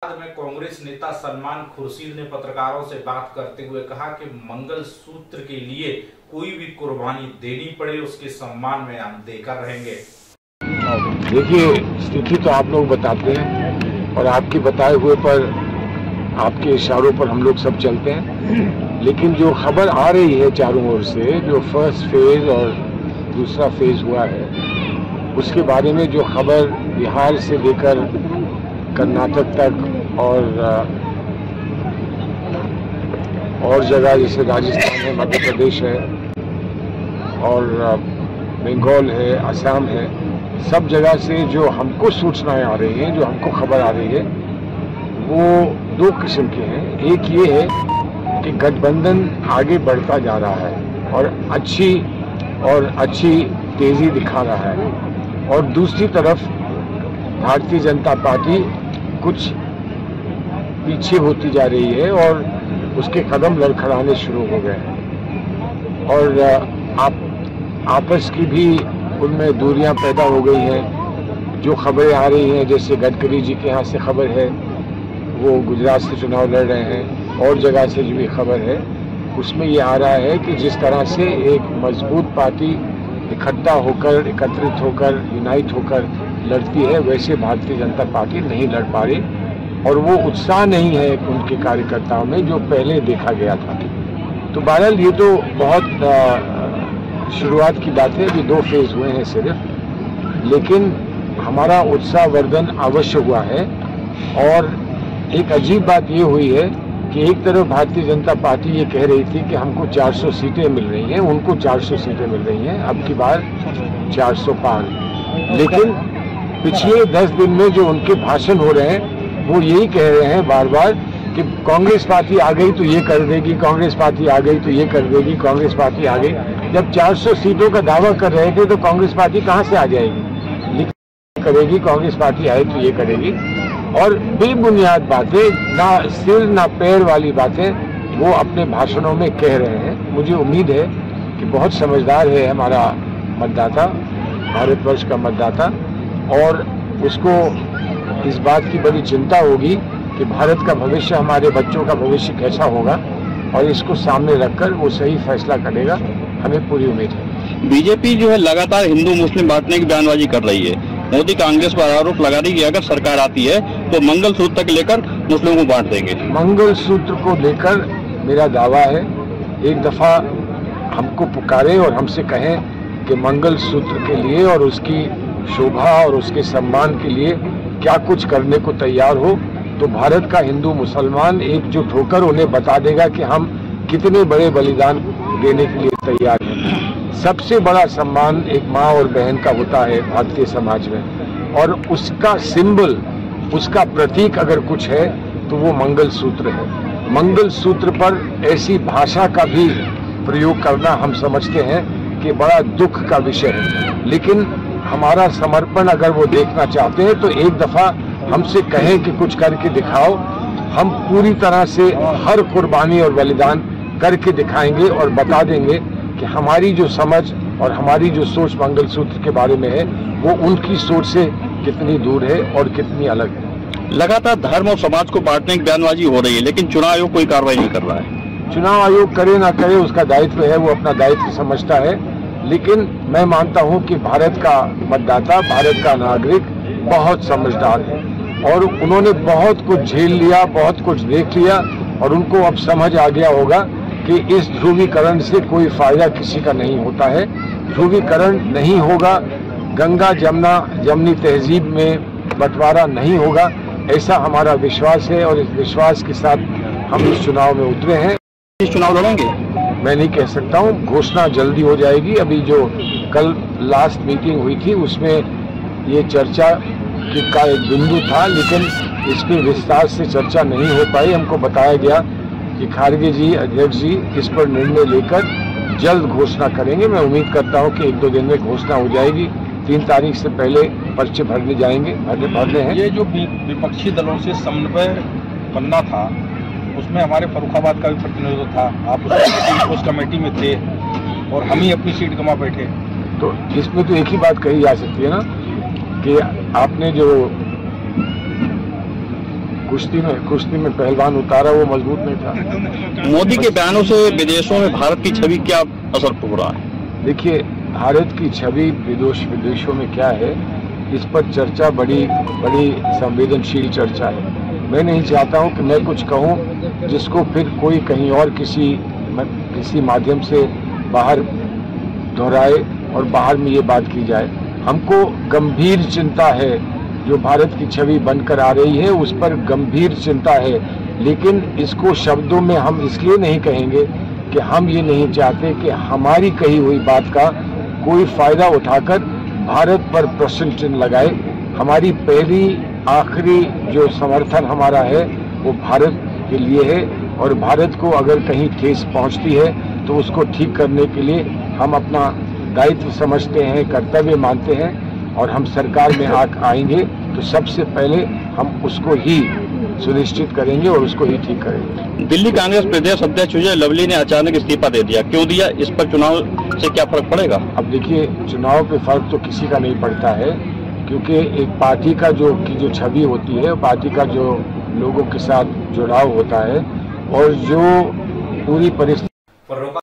बाद में कांग्रेस नेता सलमान खुर्शीद ने पत्रकारों से बात करते हुए कहा कि मंगलसूत्र के लिए कोई भी कुर्बानी देनी पड़े उसके सम्मान में हम देकर रहेंगे। देखिए, स्थिति तो आप लोग बताते हैं और आपके बताए हुए पर, आपके इशारों पर हम लोग सब चलते हैं, लेकिन जो खबर आ रही है चारों ओर से, जो फर्स्ट फेज और दूसरा फेज हुआ है, उसके बारे में जो खबर बिहार से लेकर कर्नाटक तक और जगह जैसे राजस्थान है, मध्य प्रदेश है और बंगाल है, असम है, सब जगह से जो हमको सूचनाएं आ रही हैं, जो हमको खबर आ रही है, वो दो किस्म के हैं। एक ये है कि गठबंधन आगे बढ़ता जा रहा है और अच्छी तेजी दिखा रहा है, और दूसरी तरफ भारतीय जनता पार्टी कुछ पीछे होती जा रही है और उसके कदम लड़खड़ाने शुरू हो गए हैं और आपस की भी उनमें दूरियां पैदा हो गई हैं। जो खबरें आ रही हैं, जैसे गडकरी जी के यहाँ से खबर है, वो गुजरात से चुनाव लड़ रहे हैं, और जगह से जो भी खबर है उसमें ये आ रहा है कि जिस तरह से एक मजबूत पार्टी इकट्ठा होकर, एकत्रित होकर, यूनाइट होकर लड़ती है, वैसे भारतीय जनता पार्टी नहीं लड़ पा रही और वो उत्साह नहीं है उनके कार्यकर्ताओं में जो पहले देखा गया था। तो बहरहाल ये तो बहुत शुरुआत की बात है, अभी 2 फेज हुए हैं सिर्फ, लेकिन हमारा उत्साहवर्धन अवश्य हुआ है। और एक अजीब बात ये हुई है कि एक तरफ भारतीय जनता पार्टी ये कह रही थी कि हमको 400 सीटें मिल रही हैं, उनको 400 सीटें मिल रही हैं, अब की बार 405, लेकिन पिछले 10 दिन में जो उनके भाषण हो रहे हैं वो यही कह रहे हैं बार बार कि कांग्रेस पार्टी आ गई तो ये कर देगी, कांग्रेस पार्टी आ गई तो ये कर देगी, कांग्रेस पार्टी आ गई। जब 400 सीटों का दावा कर रहे थे तो कांग्रेस पार्टी कहाँ से आ जाएगी? लेकिन करेगी, कांग्रेस पार्टी आए तो ये करेगी, और बेबुनियाद बातें, ना सिर ना पैर वाली बातें वो अपने भाषणों में कह रहे हैं। मुझे उम्मीद है कि बहुत समझदार है हमारा मतदाता, भारतवर्ष का मतदाता, और उसको इस बात की बड़ी चिंता होगी कि भारत का भविष्य, हमारे बच्चों का भविष्य कैसा होगा, और इसको सामने रखकर वो सही फैसला करेगा, हमें पूरी उम्मीद है। बीजेपी जो है लगातार हिंदू मुस्लिम बांटने की बयानबाजी कर रही है। मोदी कांग्रेस पर आरोप लगा रही है कि अगर सरकार आती है तो मंगलसूत्र तक लेकर मुस्लिमों को बांट देंगे। मंगलसूत्र को लेकर मेरा दावा है, एक दफा हमको पुकारे और हमसे कहें कि मंगलसूत्र के लिए और उसकी शोभा और उसके सम्मान के लिए क्या कुछ करने को तैयार हो, तो भारत का हिंदू मुसलमान एकजुट होकर उन्हें बता देगा कि हम कितने बड़े बलिदान देने के लिए तैयार हैं। सबसे बड़ा सम्मान एक माँ और बहन का होता है भारतीय समाज में, और उसका सिंबल, उसका प्रतीक अगर कुछ है तो वो मंगलसूत्र है। मंगलसूत्र पर ऐसी भाषा का भी प्रयोग करना हम समझते हैं कि बड़ा दुख का विषय है, लेकिन हमारा समर्पण अगर वो देखना चाहते हैं तो एक दफा हमसे कहें कि कुछ करके दिखाओ, हम पूरी तरह से हर कुर्बानी और बलिदान करके दिखाएंगे और बता देंगे कि हमारी जो समझ और हमारी जो सोच मंगलसूत्र के बारे में है वो उनकी सोच से कितनी दूर है और कितनी अलग है। लगातार धर्म और समाज को बांटने की बयानबाजी हो रही है, लेकिन चुनाव आयोग कोई कार्रवाई नहीं कर रहा है। चुनाव आयोग करे ना करे उसका दायित्व है, वो अपना दायित्व समझता है, लेकिन मैं मानता हूं कि भारत का मतदाता, भारत का नागरिक बहुत समझदार है और उन्होंने बहुत कुछ झेल लिया, बहुत कुछ देख लिया, और उनको अब समझ आ गया होगा कि इस ध्रुवीकरण से कोई फायदा किसी का नहीं होता है। ध्रुवीकरण नहीं होगा, गंगा जमनी तहजीब में बंटवारा नहीं होगा, ऐसा हमारा विश्वास है, और इस विश्वास के साथ हम इस चुनाव में उतरे हैं। इस चुनाव लड़ेंगे? मैं नहीं कह सकता हूँ, घोषणा जल्दी हो जाएगी। अभी जो कल लास्ट मीटिंग हुई थी उसमें ये चर्चा का एक बिंदु था, लेकिन इस पर विस्तार से चर्चा नहीं हो पाई। हमको बताया गया कि खारगे जी, अध्यक्ष जी इस पर निर्णय लेकर जल्द घोषणा करेंगे। मैं उम्मीद करता हूं कि 1-2 दिन में घोषणा हो जाएगी। 3 तारीख से पहले पर्चे भरने हैं। ये जो विपक्षी दलों से समन्वय बनना था, उसमें हमारे फर्रुखाबाद का भी प्रतिनिधित्व था, आप उस कमेटी में थे और हम ही अपनी सीट गंवा बैठे। तो इसमें तो एक ही बात कही जा सकती है ना कि आपने जो कुश्ती में पहलवान उतारा वो मजबूत नहीं था। मोदी के बयानों से विदेशों में भारत की छवि क्या असर हो रहा है? देखिए, भारत की छवि विदेशों में क्या है, इस पर चर्चा बड़ी संवेदनशील चर्चा है। मैं नहीं चाहता हूं कि मैं कुछ कहूं जिसको फिर कोई कहीं और किसी माध्यम से बाहर दोहराए और बाहर में ये बात की जाए। हमको गंभीर चिंता है, जो भारत की छवि बनकर आ रही है उस पर गंभीर चिंता है, लेकिन इसको शब्दों में हम इसलिए नहीं कहेंगे कि हम ये नहीं चाहते कि हमारी कही हुई बात का कोई फायदा उठाकर भारत पर प्रश्न चिन्ह लगाए। हमारी पहली आखिरी जो समर्थन हमारा है वो भारत के लिए है, और भारत को अगर कहीं ठेस पहुंचती है तो उसको ठीक करने के लिए हम अपना दायित्व समझते हैं, कर्तव्य मानते हैं, और हम सरकार में आएंगे तो सबसे पहले हम उसको ही सुनिश्चित करेंगे और उसको ही ठीक करेंगे। दिल्ली कांग्रेस प्रदेश अध्यक्ष विजय लवली ने अचानक इस्तीफा दे दिया, क्यों दिया? इस पर चुनाव से क्या फर्क पड़ेगा? अब देखिए, चुनाव पे फर्क तो किसी का नहीं पड़ता है, क्योंकि एक पार्टी का जो छवि होती है, पार्टी का जो लोगों के साथ जुड़ाव होता है, और जो पूरी परिस्थिति